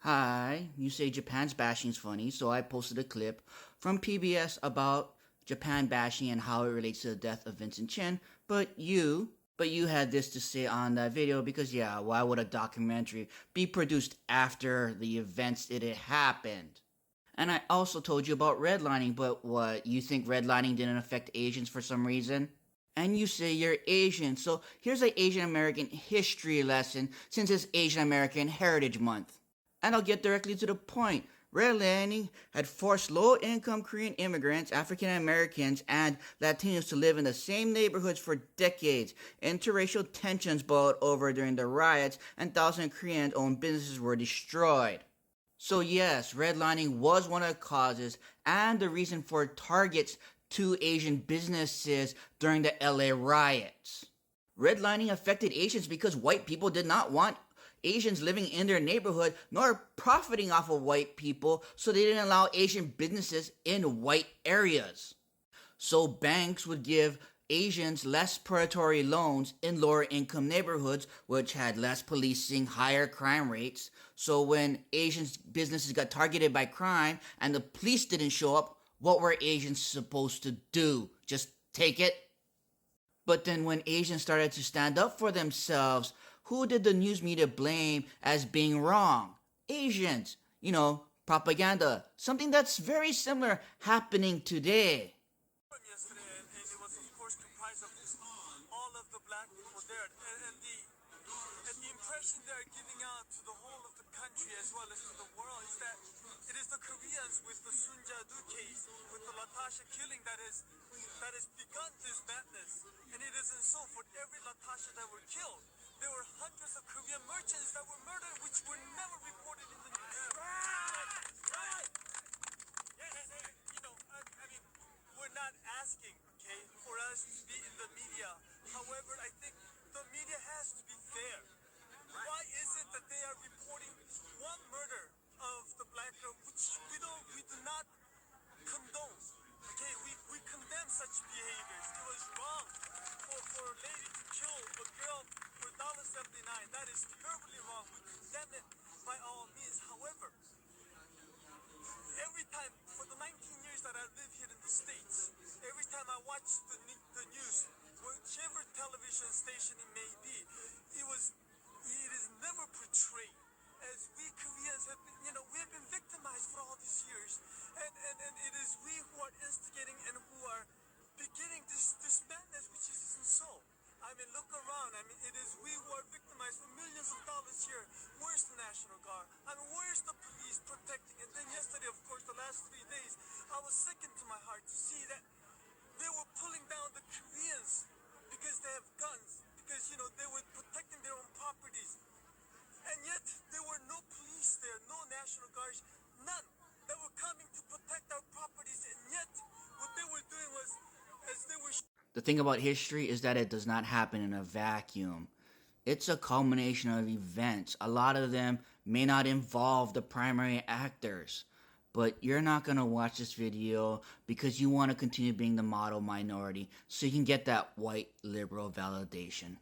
Hi, you say Japan's bashing is funny, so I posted a clip from PBS about Japan bashing and how it relates to the death of Vincent Chin, but you had this to say on that video because yeah, why would a documentary be produced after the events it had happened? And I also told you about redlining, but what, you think redlining didn't affect Asians for some reason? And you say you're Asian, so here's an Asian American history lesson since it's Asian American Heritage Month. And I'll get directly to the point. Redlining had forced low income Korean immigrants, African Americans, and Latinos to live in the same neighborhoods for decades. Interracial tensions boiled over during the riots, and thousands of Korean owned businesses were destroyed. So, yes, redlining was one of the causes and the reason for targets to Asian businesses during the LA riots. Redlining affected Asians because white people did not want Asians living in their neighborhood nor profiting off of white people, so they didn't allow Asian businesses in white areas. So banks would give Asians less predatory loans in lower income neighborhoods, which had less policing, higher crime rates. So when Asians businesses got targeted by crime and the police didn't show up, what were Asians supposed to do? Just take it? But then when Asians started to stand up for themselves, who did the news media blame as being wrong? Asians. Propaganda. Something that's very similar happening today. Yesterday, and it was of course comprised of all of the black people there, and the impression they're giving out to the whole of the country as well as to the world is that it is the Koreans with the Sunja-do case, with the Latasha killing that has begun this madness. And it isn't so. For every Latasha that were killed, there were hundreds of Korean merchants that were murdered, which were never reported in the news. Right. I mean, we're not asking, okay, for us to be in the media. However, I think the media has to be fair. Why is it that they are reporting one murder of the black girl, which we do not condone? Okay, we condemn such behaviors. It was wrong for a lady to kill a girl for $1.79. That is terribly wrong. We condemn it by all means. However, every time, for the 19 years that I live here in the States, every time I watch the news, whichever television station it may be, it is never portrayed as we Koreans have been, we have been victimized for all these years. And it is we who are instigating and who are beginning this madness, which isn't so. I mean, look around. I mean, it is we who are victimized for millions of dollars here. Where's the National Guard? I mean, where's the police protecting? And then yesterday, of course, the last 3 days, I was sickened to my heart to see that they were pulling down the Koreans because they have guns, because, they were protecting their own properties. And yet, there were no police there, no National Guards, none that were coming to protect our properties. And yet, what they were doing was, as they were... The thing about history is that it does not happen in a vacuum. It's a culmination of events. A lot of them may not involve the primary actors. But you're not going to watch this video because you want to continue being the model minority so you can get that white liberal validation.